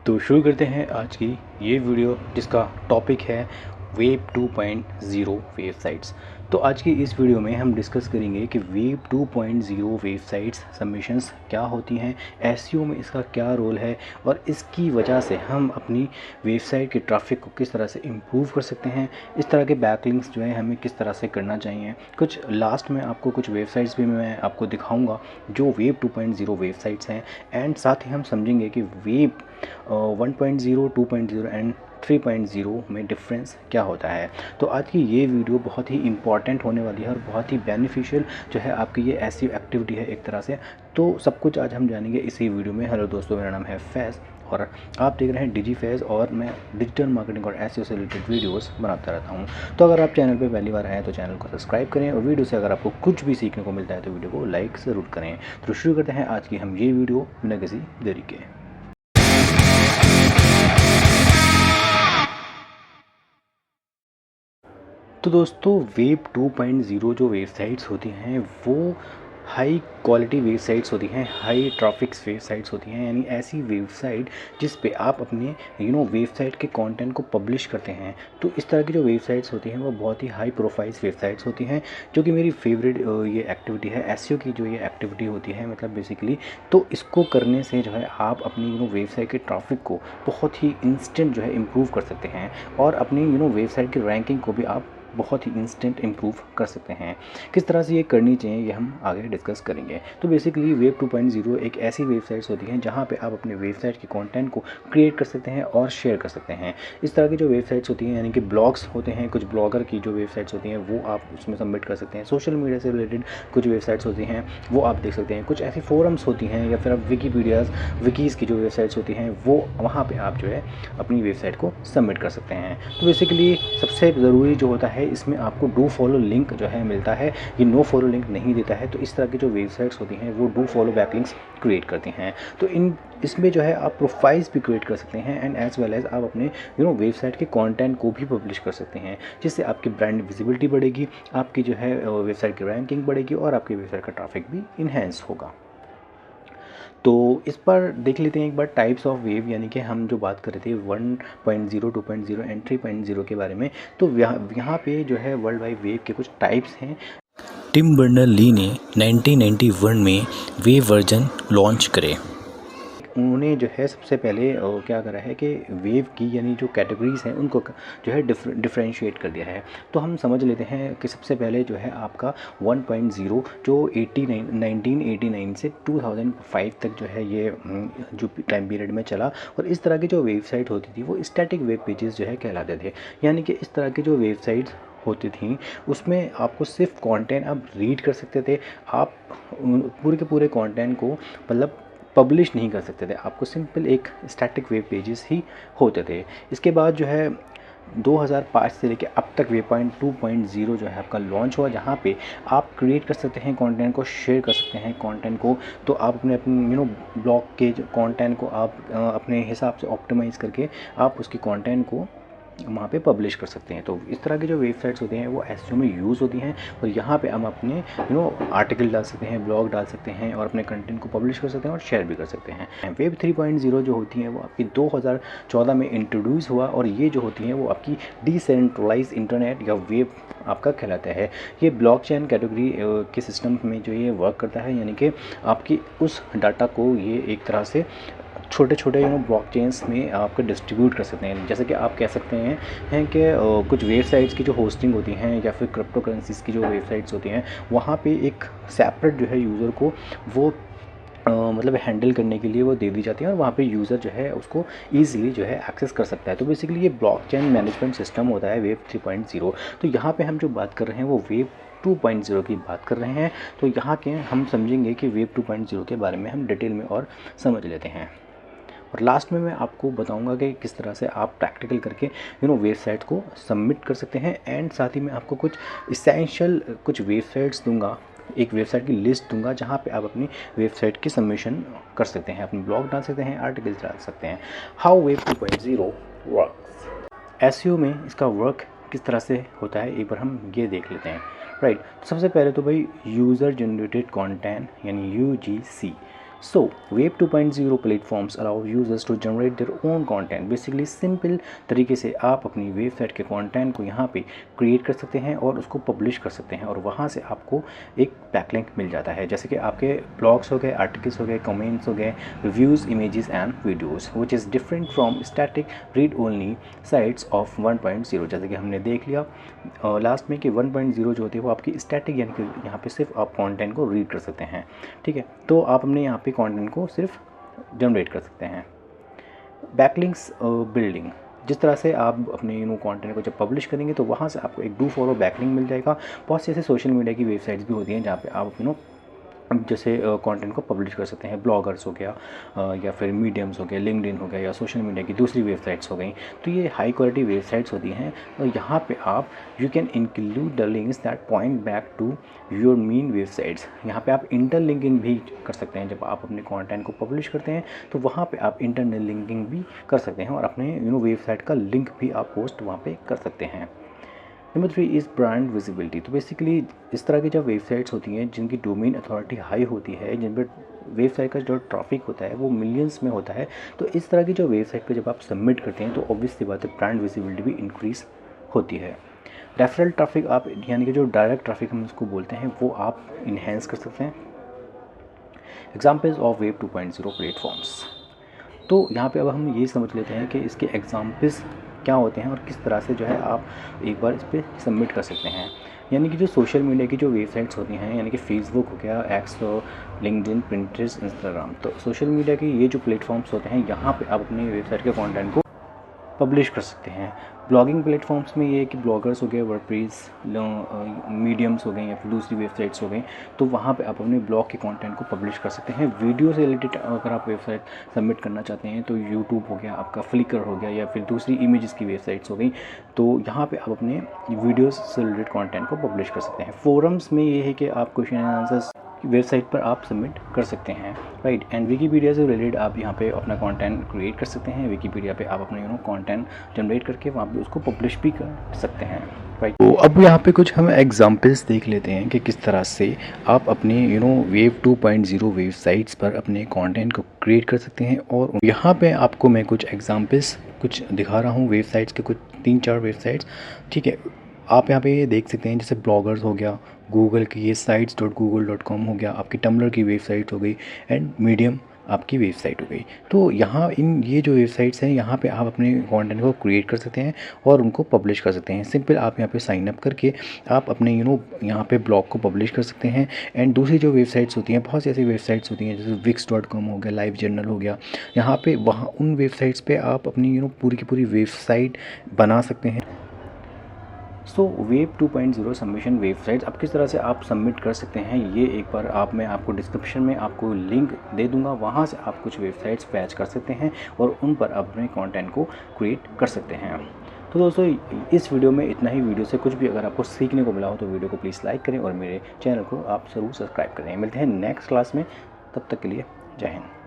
तो शुरू करते हैं आज की ये वीडियो जिसका टॉपिक है वेब 2.0 वेबसाइट्स। तो आज की इस वीडियो में हम डिस्कस करेंगे कि वेब 2.0 वेबसाइट्स सबमिशंस क्या होती हैं, एसईओ में इसका क्या रोल है और इसकी वजह से हम अपनी वेबसाइट के ट्रैफिक को किस तरह से इम्प्रूव कर सकते हैं। इस तरह के बैकलिंक्स जो है हमें किस तरह से करना चाहिए। कुछ लास्ट में आपको कुछ वेबसाइट्स भी मैं आपको दिखाऊंगा जो वेब 2.0 वेबसाइट्स हैं, एंड साथ ही हम समझेंगे कि वेब 1.0, 2.0 एंड 3.0 में डिफरेंस क्या होता है। तो आज की ये वीडियो बहुत ही इंपॉर्टेंट होने वाली है और बहुत ही बेनिफिशियल जो है आपकी ये ऐसी एक्टिविटी है एक तरह से। तो सब कुछ आज हम जानेंगे इसी वीडियो में। हेलो दोस्तों, मेरा नाम है फैज़ और आप देख रहे हैं डिजी फैज़ और मैं डिजिटल मार्केटिंग और एसईओ से रिलेटेड वीडियोस बनाता रहता हूं। तो अगर आप चैनल पे पहली बार आए हैं तो चैनल को सब्सक्राइब करें और वीडियो से अगर आपको कुछ भी सीखने को मिलता है तो वीडियो को लाइक ज़रूर करें। तो शुरू करते हैं आज की हम ये वीडियो बिना किसी देरी के। तो दोस्तों, वेब 2.0 जो वेबसाइट्स होती हैं वो हाई क्वालिटी वेबसाइट्स होती हैं, हाई ट्रैफिक्स वेबसाइट्स होती हैं, यानी ऐसी वेबसाइट जिस पे आप अपने वेबसाइट के कंटेंट को पब्लिश करते हैं। तो इस तरह की जो वेबसाइट्स होती हैं वो बहुत ही हाई प्रोफाइल्स वेबसाइट्स होती हैं, जो कि मेरी फेवरेट ये एक्टिविटी है एसईओ की जो ये एक्टिविटी होती है, मतलब बेसिकली। तो इसको करने से जो है आप अपनी वेबसाइट के ट्रैफिक को बहुत ही इंस्टेंट जो है इम्प्रूव कर सकते हैं और अपनी वेबसाइट की रैंकिंग को भी आप बहुत ही इंस्टेंट इम्प्रूव कर सकते हैं। किस तरह से ये करनी चाहिए ये हम आगे डिस्कस करेंगे। तो बेसिकली वेब 2.0 एक ऐसी वेबसाइट्स होती हैं जहाँ पे आप अपने वेबसाइट के कंटेंट को क्रिएट कर सकते हैं और शेयर कर सकते हैं। इस तरह की जो वेबसाइट्स होती हैं, यानी कि ब्लॉग्स होते हैं, कुछ ब्लॉगर की जो वेबसाइट्स होती हैं वो आप उसमें सबमिट कर सकते हैं। सोशल मीडिया से रिलेटेड कुछ वेबसाइट्स होती हैं वो आप देख सकते हैं। कुछ ऐसी फोरम्स होती हैं या फिर आप विकीज़ की जो वेबसाइट्स होती हैं वो वहाँ पर आप जो है अपनी वेबसाइट को सबमिट कर सकते हैं। तो बेसिकली सबसे ज़रूरी जो होता है इसमें आपको डू फॉलो लिंक जो है मिलता है, ये नो फॉलो लिंक नहीं देता है। तो इस तरह की जो वेबसाइट्स होती हैं वो डू फॉलो बैकलिंक्स क्रिएट करती हैं। तो इसमें जो है आप प्रोफाइल्स भी क्रिएट कर सकते हैं एंड एज वेल एज आप अपने वेबसाइट के कंटेंट को भी पब्लिश कर सकते हैं, जिससे आपकी ब्रांड विजिबिलिटी बढ़ेगी, आपकी जो है वेबसाइट की रैंकिंग बढ़ेगी और आपकी वेबसाइट का ट्रैफिक भी इन्हेंस होगा। तो इस पर देख लेते हैं एक बार टाइप्स ऑफ वेव, यानी कि हम जो बात कर रहे थे 1.0, 2.0 एंड 3.0 के बारे में। तो यहाँ पे जो है वर्ल्ड वाइड वेव के कुछ टाइप्स हैं। टिम बर्नर-ली ने 1991 में वेव वर्जन लॉन्च करे। उन्होंने जो है सबसे पहले क्या करा है कि वेव की यानी जो कैटेगरीज़ हैं उनको जो है डिफरेंशिएट कर दिया है। तो हम समझ लेते हैं कि सबसे पहले जो है आपका 1.0 जो 1989 से 2005 तक जो है ये जो टाइम पीरियड में चला, और इस तरह की जो वेबसाइट होती थी वो स्टैटिक वेब पेजेस जो है कहलाते थे। यानी कि इस तरह की जो वेबसाइट्स होती थी उसमें आपको सिर्फ कंटेंट आप रीड कर सकते थे, आप पूरे के पूरे कंटेंट को मतलब पब्लिश नहीं कर सकते थे, आपको सिंपल एक स्टैटिक वेब पेजेस ही होते थे। इसके बाद जो है 2005 से लेके अब तक वेब पॉइंट 2.0 जो है आपका लॉन्च हुआ, जहाँ पे आप क्रिएट कर सकते हैं कंटेंट को, शेयर कर सकते हैं कंटेंट को। तो आप अपने ब्लॉग के कंटेंट को आप अपने हिसाब से ऑप्टिमाइज़ करके आप उसके कंटेंट को वहाँ पे पब्लिश कर सकते हैं। तो इस तरह की जो वेबसाइट्स होती हैं वो एसईओ में यूज़ होती हैं और यहाँ पे हम अपने आर्टिकल डाल सकते हैं, ब्लॉग डाल सकते हैं और अपने कंटेंट को पब्लिश कर सकते हैं और शेयर भी कर सकते हैं। वेब 3.0 जो होती हैं वो आपकी 2014 में इंट्रोड्यूस हुआ और ये जो होती हैं वो आपकी डिसेंट्रलाइज इंटरनेट या वेब आपका कहलाता है। ये ब्लॉकचेन कैटेगरी के सिस्टम में जो ये वर्क करता है, यानी कि आपकी उस डाटा को ये एक तरह से छोटे छोटे ब्लॉकचेन्स में आपको डिस्ट्रीब्यूट कर सकते हैं। जैसे कि आप कह सकते हैं कि कुछ वेबसाइट्स की जो होस्टिंग होती हैं या फिर क्रिप्टो करेंसीज़ की जो वेबसाइट्स होती हैं वहाँ पे एक सेपरेट जो है यूज़र को वो मतलब हैंडल करने के लिए वो दे दी जाती है और वहाँ पे यूज़र जो है उसको ईज़िली जो है एक्सेस कर सकता है। तो बेसिकली ये ब्लॉकचेन मैनेजमेंट सिस्टम होता है वेब 3.0। तो यहाँ पे हम जो बात कर रहे हैं वो वेब 2.0 की बात कर रहे हैं। तो यहाँ के हम समझेंगे कि वेब 2.0 के बारे में हम डिटेल में और समझ लेते हैं और लास्ट में मैं आपको बताऊंगा कि किस तरह से आप प्रैक्टिकल करके वेबसाइट को सबमिट कर सकते हैं। एंड साथ ही मैं आपको कुछ इसेंशियल कुछ वेबसाइट्स दूंगा, एक वेबसाइट की लिस्ट दूंगा जहां पे आप अपनी वेबसाइट की सबमिशन कर सकते हैं, अपनी ब्लॉग डाल सकते हैं, आर्टिकल्स डाल सकते हैं। हाउ वेब 2.0 वर्क्स, एसईओ में इसका वर्क किस तरह से होता है एक बार हम ये देख लेते हैं। राइट, सबसे पहले तो भाई यूज़र जनरेटेड कंटेंट यानी UGC So Web 2.0 platforms allow users to generate their own content. Basically simple तरीके से आप अपनी वेबसाइट के कंटेंट को यहाँ पे क्रिएट कर सकते हैं और उसको पब्लिश कर सकते हैं, और वहाँ से आपको एक बैकलिंक मिल जाता है, जैसे कि आपके ब्लॉग्स हो गए, आर्टिकल्स हो गए, कमेंट्स हो गए, reviews, images and videos, which is different from static read only sites of 1.0। जैसे कि हमने देख लिया लास्ट में कि 1.0 जो होती है वो आपकी स्टैटिक, यानी कि यहाँ पे सिर्फ आप कंटेंट को रीड कर सकते हैं। ठीक है, तो आप अपने यहाँ पे कंटेंट को सिर्फ जनरेट कर सकते हैं। बैकलिंक्स बिल्डिंग, जिस तरह से आप अपने कंटेंट को जब पब्लिश करेंगे तो वहाँ से आपको एक डू फॉलो बैकलिंक मिल जाएगा। बहुत से ऐसे सोशल मीडिया की वेबसाइट्स भी होती हैं जहाँ पे आप जैसे कंटेंट को पब्लिश कर सकते हैं। ब्लॉगर्स हो गया या फिर मीडियम्स हो गया, लिंक्डइन हो गया, या सोशल मीडिया की दूसरी वेबसाइट्स हो गई। तो ये हाई क्वालिटी वेबसाइट्स होती हैं, और यहाँ पे आप you can include the links that point back to your main websites. यहाँ पे आप इंटरलिंकिंग भी कर सकते हैं। जब आप अपने कंटेंट को पब्लिश करते हैं तो वहाँ पे आप इंटरनल लिंकिंग भी कर सकते हैं, और अपने वेबसाइट का लिंक भी आप पोस्ट वहाँ पे कर सकते हैं। Number 3 is brand visibility. तो बेसिकली इस तरह की जब वेबसाइट्स होती हैं जिनकी डोमेन अथॉरिटी हाई होती है, जिन पर वेबसाइट का जो ट्रैफिक होता है वो मिलियंस में होता है, तो इस तरह की जो वेबसाइट पर जब आप सबमिट करते हैं तो ऑब्वियसली बात है ब्रांड विजिबिलिटी भी इंक्रीज़ होती है। रेफरल ट्रैफिक आप, यानी कि जो डायरेक्ट ट्रैफिक हम उसको बोलते हैं, वो आप इन्हेंस कर सकते हैं। Examples of web 2.0 platforms. तो यहाँ पे अब हम ये समझ लेते हैं कि इसके एग्जाम्पल्स क्या होते हैं और किस तरह से जो है आप एक बार इस पर सबमिट कर सकते हैं। यानी कि जो सोशल मीडिया की जो वेबसाइट्स होती हैं, यानी कि फेसबुक हो गया, एक्स, लिंक्डइन, पिंटरेस्ट, इंस्टाग्राम, तो सोशल मीडिया के ये जो प्लेटफॉर्म्स होते हैं यहाँ पे आप अपनी वेबसाइट के कंटेंट को पब्लिश कर सकते हैं। ब्लॉगिंग प्लेटफॉर्म्स में ये है कि ब्लॉगर्स हो गए, वर्डप्रेस, मीडियम्स हो गए, या फिर दूसरी वेबसाइट्स हो गई, तो वहाँ पे आप अपने ब्लॉग के कंटेंट को पब्लिश कर सकते हैं। वीडियो से रिलेटेड अगर आप वेबसाइट सबमिट करना चाहते हैं तो यूट्यूब हो गया, आपका फ्लिकर हो गया, या फिर दूसरी इमेजेस की वेबसाइट्स हो गई, तो यहाँ पे आप अपने वीडियोस से रिलेटेड कंटेंट को पब्लिश कर सकते हैं। फोरम्स में ये है कि आप क्वेश्चन एंड आंसर्स वेबसाइट पर आप सबमिट कर सकते हैं, राइट। एंड विकीपीडिया से रिलेटेड आप यहाँ पे अपना कंटेंट क्रिएट कर सकते हैं। विकीपीडिया पे आप अपना कंटेंट जनरेट करके वहाँ पे उसको पब्लिश भी कर सकते हैं, राइट। तो अब यहाँ पे कुछ हम एग्जांपल्स देख लेते हैं कि किस तरह से आप अपने वेब 2.0 वेबसाइट्स पर अपने कंटेंट को क्रिएट कर सकते हैं। और यहाँ पे आपको मैं कुछ एग्जांपल्स कुछ दिखा रहा हूँ वेबसाइट्स के, कुछ 3-4 वेबसाइट्स, ठीक है। आप यहाँ पे ये देख सकते हैं, जैसे ब्लॉगर्स हो गया, गूगल की ये sites.google.com हो गया, आपकी टम्बलर की वेबसाइट हो गई, एंड मीडियम आपकी वेबसाइट हो गई। तो यहाँ इन ये जो वेबसाइट्स हैं यहाँ पे आप अपने कंटेंट को क्रिएट कर सकते हैं और उनको पब्लिश कर सकते हैं। सिंपल आप यहाँ पे साइन अप करके आप अपने यहाँ पे ब्लॉग को पब्लिश कर सकते हैं। एंड दूसरी जो वेबसाइट्स होती हैं, बहुत सी ऐसी वेबसाइट्स होती हैं जैसे wix.com हो गया, लाइव जर्नल हो गया, यहाँ पे वहाँ उन वेबसाइट्स पे आप अपनी पूरी की पूरी वेबसाइट बना सकते हैं। सो वेब 2.0 सबमिशन वेबसाइट्स अब किस तरह से आप सबमिट कर सकते हैं, ये एक बार मैं आपको डिस्क्रिप्शन में आपको लिंक दे दूंगा, वहाँ से आप कुछ वेबसाइट्स फैच कर सकते हैं और उन पर अपने कंटेंट को क्रिएट कर सकते हैं। तो दोस्तों इस वीडियो में इतना ही। वीडियो से कुछ भी अगर आपको सीखने को मिला हो तो वीडियो को प्लीज़ लाइक करें और मेरे चैनल को आप ज़रूर सब्सक्राइब करें। मिलते हैं नेक्स्ट क्लास में, तब तक के लिए जय हिंद।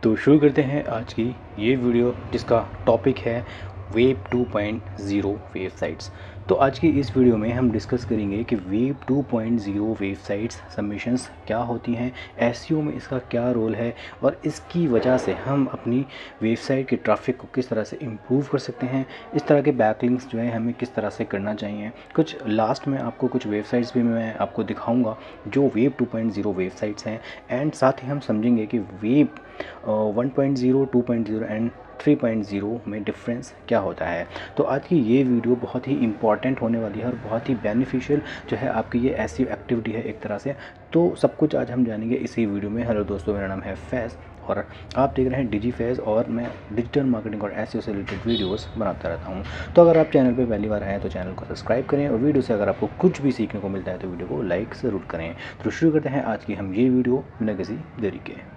तो शुरू करते हैं आज की ये वीडियो जिसका टॉपिक है वेब 2.0 वेबसाइट्स। तो आज की इस वीडियो में हम डिस्कस करेंगे कि वेब 2.0 वेबसाइट्स सबमिशंस क्या होती हैं, एसईओ में इसका क्या रोल है और इसकी वजह से हम अपनी वेबसाइट के ट्रैफिक को किस तरह से इम्प्रूव कर सकते हैं। इस तरह के बैकलिंक्स जो है हमें किस तरह से करना चाहिए। कुछ लास्ट में आपको कुछ वेबसाइट्स भी मैं आपको दिखाऊंगा जो वेब 2.0 वेबसाइट्स हैं, एंड साथ ही हम समझेंगे कि वेब 1.0, 2.0 एंड 3.0 में डिफरेंस क्या होता है। तो आज की ये वीडियो बहुत ही इंपॉर्टेंट होने वाली है और बहुत ही बेनिफिशियल जो है आपकी ये ऐसी एक्टिविटी है एक तरह से। तो सब कुछ आज हम जानेंगे इसी वीडियो में। हेलो दोस्तों, मेरा नाम है फैज़ और आप देख रहे हैं डिजी फैज़ और मैं डिजिटल मार्केटिंग और एसईओ से रिलेटेड वीडियोस बनाता रहता हूं। तो अगर आप चैनल पे पहली बार आए हैं तो चैनल को सब्सक्राइब करें और वीडियो से अगर आपको कुछ भी सीखने को मिलता है तो वीडियो को लाइक ज़रूर करें। तो शुरू करते हैं आज की हम ये वीडियो बिना किसी देरी के।